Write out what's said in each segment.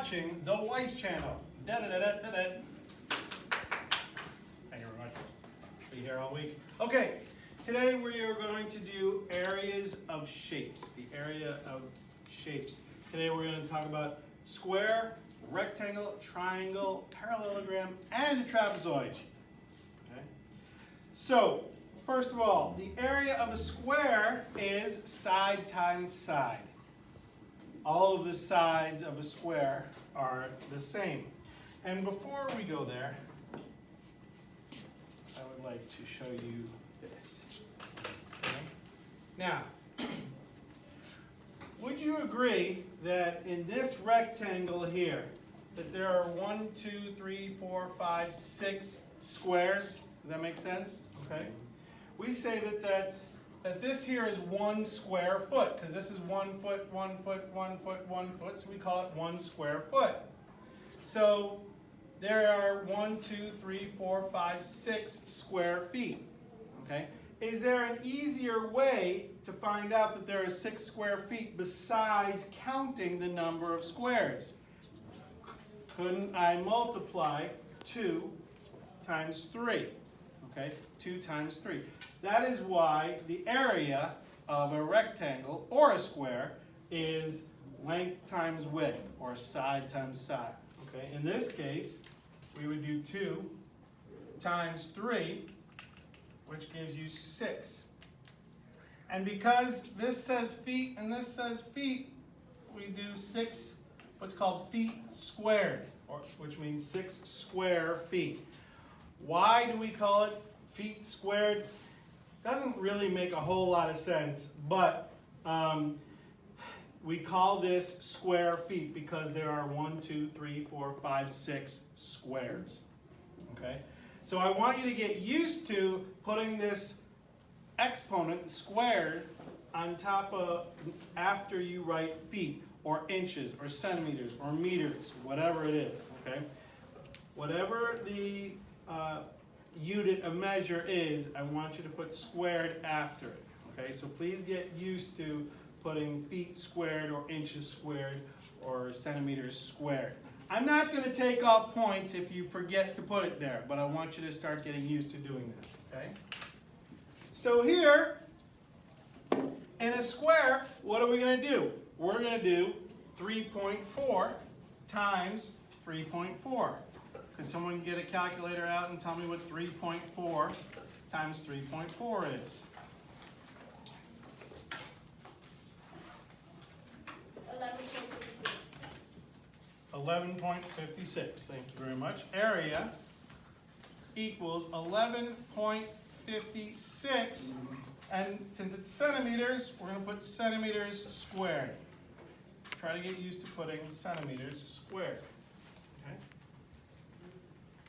watching the Weiss channel. Thank you very much. Be here all week. Okay, today we are going to do areas of shapes. The area of shapes. Today we're going to talk about square, rectangle, triangle, parallelogram, and a trapezoid. Okay. So, first of all, the area of a square is side times side. All of the sides of a square are the same. And before we go there, I would like to show you this. Okay. Now, would you agree that in this rectangle here, that there are 1, 2, 3, 4, 5, 6 squares? Does that make sense? Okay. We say that this here is 1 square foot, because this is 1 foot, 1 foot, 1 foot, 1 foot, so we call it 1 square foot. So there are 1, 2, 3, 4, 5, 6 square feet. Okay? Is there an easier way to find out that there are 6 square feet besides counting the number of squares? Couldn't I multiply 2 times 3? Okay, 2 times 3. That is why the area of a rectangle or a square is length times width, or side times side. Okay, in this case, we would do 2 times 3, which gives you 6. And because this says feet and this says feet, we do 6, what's called feet squared, which means 6 square feet. Why do we call it feet squared? Doesn't really make a whole lot of sense, but we call this square feet because there are 1, 2, 3, 4, 5, 6 squares. Okay? So I want you to get used to putting this exponent, squared, on top of, after you write feet, or inches, or centimeters, or meters, whatever it is. Okay? Whatever the unit of measure is, I want you to put squared after it. Okay, so please get used to putting feet squared, or inches squared, or centimeters squared. I'm not going to take off points if you forget to put it there, but I want you to start getting used to doing that. Okay? So here, in a square, what are we going to do? We're going to do 3.4 times 3.4. Could someone get a calculator out and tell me what 3.4 times 3.4 is? 11.56. Thank you very much. Area equals 11.56. And since it's centimeters, we're going to put centimeters squared. Try to get used to putting centimeters squared. Okay?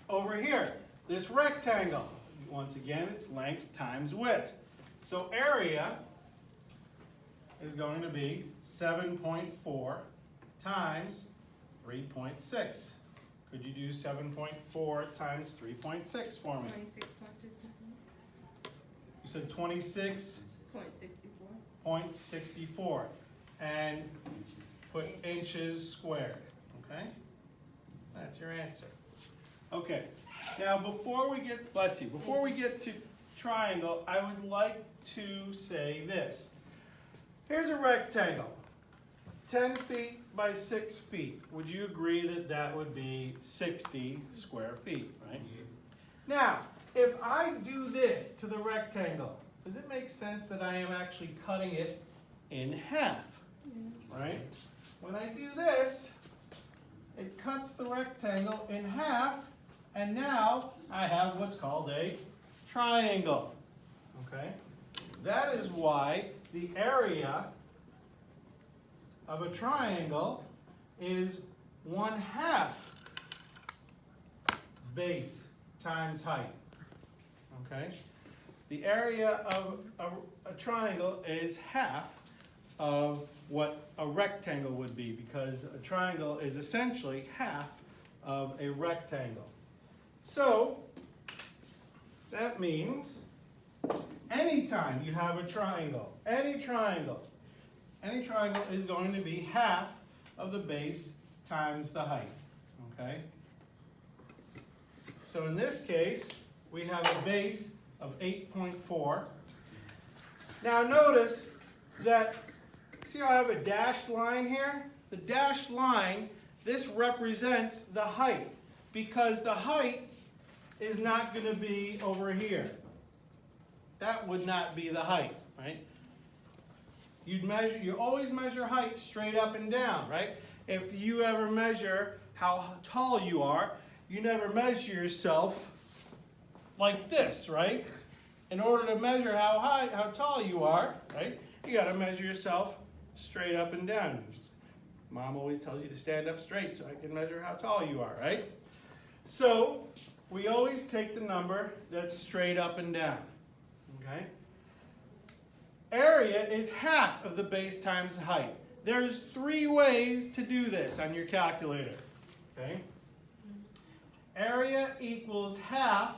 Over here, this rectangle, once again, it's length times width. So area is going to be 7.4 times 3.6. Could you do 7.4 times 3.6 for me? 26.64. You said 26.64. And put inches squared. Okay? That's your answer. Okay, now before we get, bless you, before we get to triangle, I would like to say this. Here's a rectangle, 10 feet by 6 feet. Would you agree that that would be 60 square feet, right? Now, if I do this to the rectangle, does it make sense that I am actually cutting it in half, right? When I do this, it cuts the rectangle in half, and now I have what's called a triangle. Okay? That is why the area of a triangle is 1/2 base times height. Okay? The area of a triangle is half of what a rectangle would be, because a triangle is essentially half of a rectangle. So, that means anytime you have a triangle, any triangle is going to be half of the base times the height, okay? So in this case, we have a base of 8.4. Now notice that, see how I have a dashed line here? The dashed line, this represents the height, because the height is not going to be over here. That would not be the height, right? You always measure height straight up and down, right? If you ever measure how tall you are, you never measure yourself like this, right? In order to measure how tall you are, right? You got to measure yourself straight up and down. Mom always tells you to stand up straight so I can measure how tall you are, right? So we always take the number that's straight up and down, okay? Area is half of the base times the height. There's 3 ways to do this on your calculator, okay? Area equals half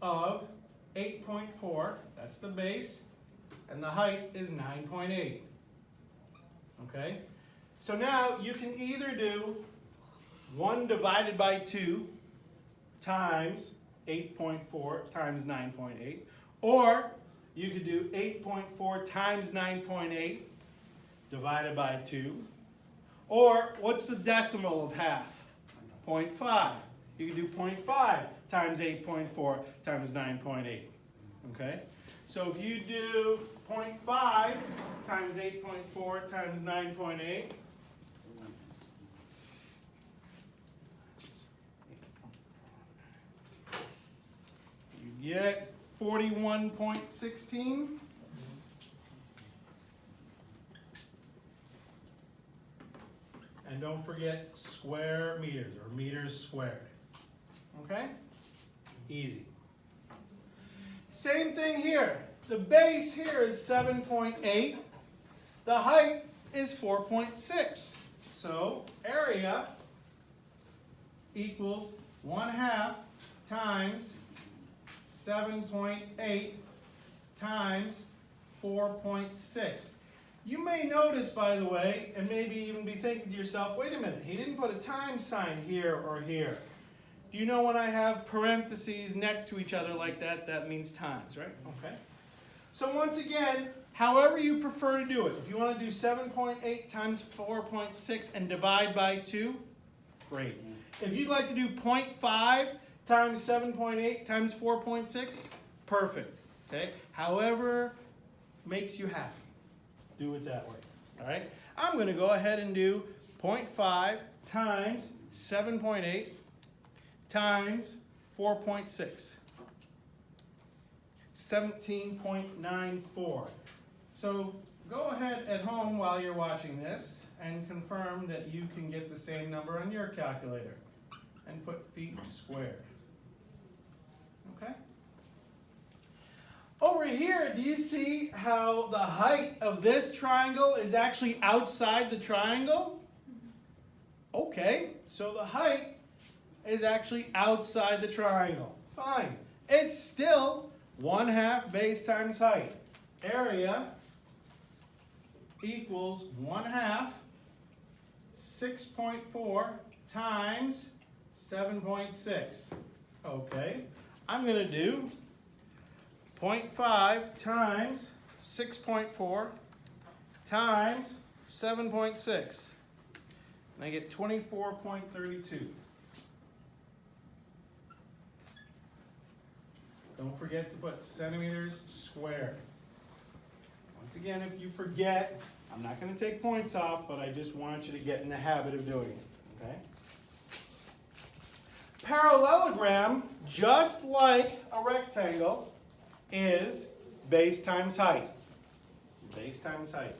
of 8.4, that's the base, and the height is 9.8, okay? So now you can either do 1 divided by 2 times 8.4 times 9.8, or you could do 8.4 times 9.8 divided by 2, or what's the decimal of half? 0.5. You can do 0.5 times 8.4 times 9.8, okay? So if you do 0.5 times 8.4 times 9.8, you get 41.16. And don't forget square meters, or meters squared. Okay? Easy. Same thing here. The base here is 7.8. The height is 4.6. So area equals 1/2 times 7.8 times 4.6. You may notice, by the way, and maybe even be thinking to yourself, wait a minute, he didn't put a times sign here or here. Do you know when I have parentheses next to each other like that, that means times, right? Okay. So once again, however you prefer to do it, if you want to do 7.8 times 4.6 and divide by 2, great. If you'd like to do 0.5 times 7.8 times 4.6, perfect. Okay? However makes you happy, do it that way. All right? I'm going to go ahead and do 0.5 times 7.8 times 4.6. 17.94. So go ahead at home while you're watching this and confirm that you can get the same number on your calculator and put feet squared. Okay? Over here, do you see how the height of this triangle is actually outside the triangle? Okay, so the height is actually outside the triangle. Fine. It's still 1/2 base times height. Area equals 1/2 6.4 times 7.6. Okay, I'm going to do 0.5 times 6.4 times 7.6. And I get 24.32. Don't forget to put centimeters squared. Once again, if you forget, I'm not going to take points off, but I just want you to get in the habit of doing it. Okay? Parallelogram, just like a rectangle, is base times height. Base times height.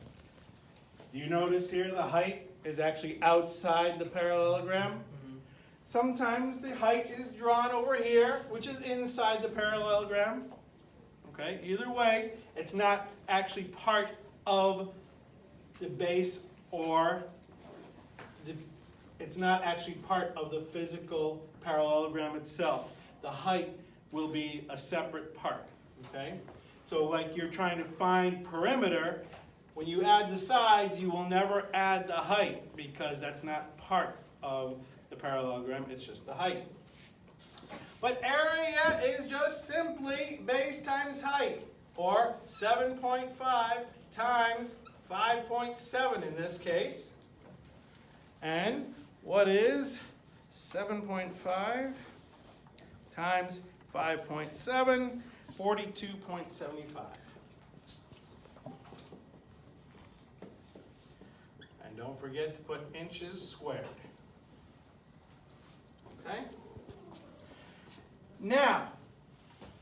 Do you notice here the height is actually outside the parallelogram? Mm-hmm. Sometimes the height is drawn over here, which is inside the parallelogram. Okay, either way, it's not actually part of the base, or it's not actually part of the physical parallelogram itself. The height will be a separate part. Okay, so like you're trying to find perimeter, When you add the sides, you will never add the height because that's not part of the parallelogram, it's just the height. But area is just simply base times height, or 7.5 times 5.7 in this case. And what is 7.5 times 5.7? 42.75. And don't forget to put inches squared. Okay? Now,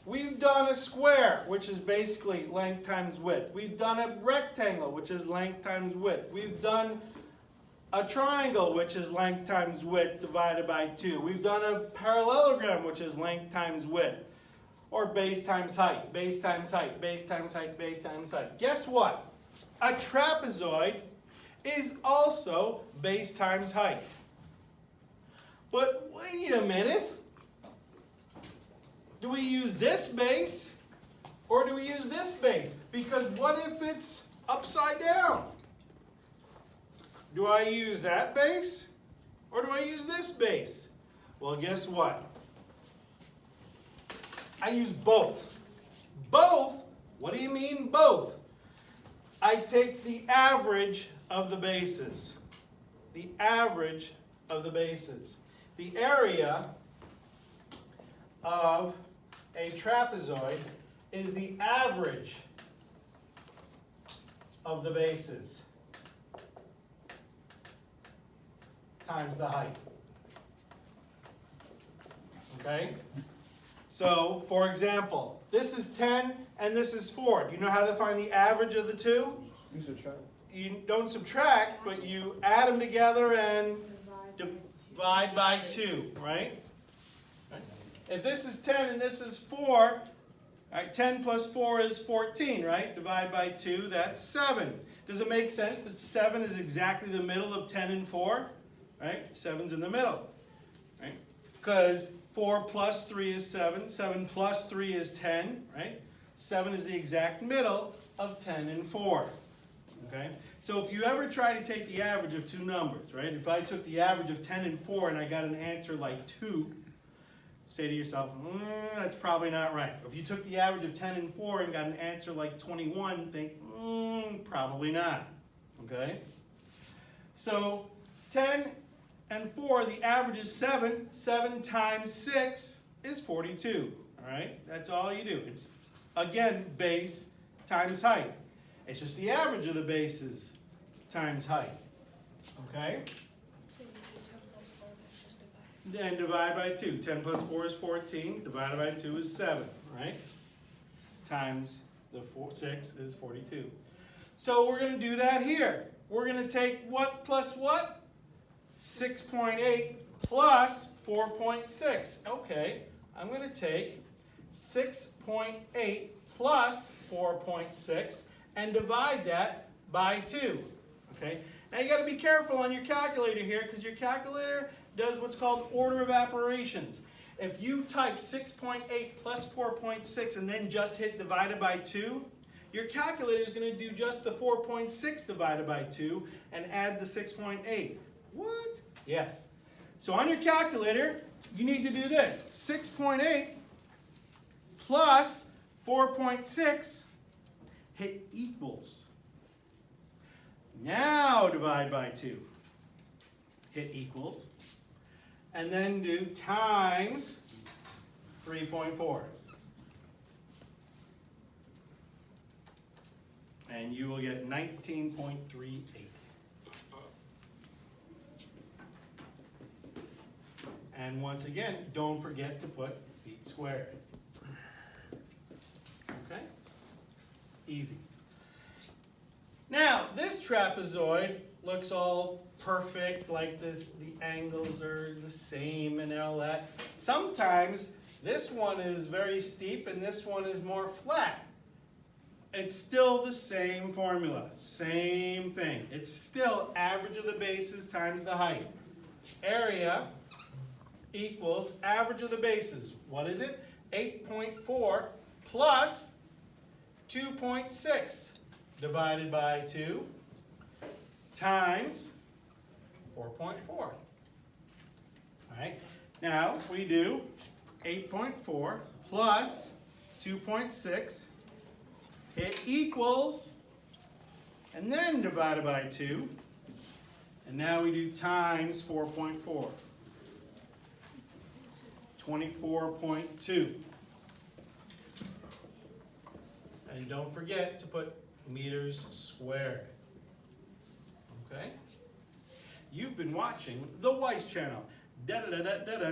we've done a square, which is basically length times width. We've done a rectangle, which is length times width. We've done a triangle, which is length times width divided by 2. We've done a parallelogram, which is length times width. Or base times height, base times height, base times height, base times height. Guess what? A trapezoid is also base times height. But wait a minute. Do we use this base or do we use this base? Because what if it's upside down? Do I use that base or do I use this base? Well, guess what? I use both. Both? What do you mean both? I take the average of the bases. The average of the bases. The area of a trapezoid is the average of the bases times the height. Okay? So, for example, this is 10 and this is 4. Do you know how to find the average of the two? You subtract. You don't subtract, but you add them together and divide by 2, right? If this is 10 and this is 4, right, 10 plus 4 is 14, right? Divide by 2, that's 7. Does it make sense that 7 is exactly the middle of 10 and 4? Right? 7's in the middle, right? Because 4 plus 3 is 7. 7 plus 3 is 10, right? 7 is the exact middle of 10 and 4. Okay? So if you ever try to take the average of two numbers, right? If I took the average of 10 and 4 and I got an answer like 2, say to yourself, that's probably not right. If you took the average of 10 and 4 and got an answer like 21, think, probably not. Okay? So 10 and 4, the average is 7. 7 times 6 is 42. All right? That's all you do. It's, again, base times height. It's just the average of the bases times height. Okay? And divide by 2. 10 plus 4 is 14. Divided by 2 is 7. Right? Times the 6 is 42. So we're going to do that here. We're going to take what plus what? 6.8 plus 4.6. Okay, I'm going to take 6.8 plus 4.6 and divide that by 2. Okay, now you got to be careful on your calculator here because your calculator does what's called order of operations. If you type 6.8 plus 4.6 and then just hit divided by 2, your calculator is going to do just the 4.6 divided by 2 and add the 6.8. What? Yes. So on your calculator, you need to do this. 6.8 plus 4.6, hit equals. Now divide by 2. Hit equals. And then do times 3.4. And you will get 19.38. And once again, don't forget to put feet squared. Okay? Easy. Now, this trapezoid looks all perfect, like this. The angles are the same and all that. Sometimes this one is very steep and this one is more flat. It's still the same formula, same thing. It's still average of the bases times the height. Area equals average of the bases. What is it? 8.4 plus 2.6 divided by 2 times 4.4. All right, now we do 8.4 plus 2.6, it equals, and then divided by 2, and now we do times 4.4, 24.2. And don't forget to put meters squared. Okay? You've been watching the Weiss channel. Da da da da da da.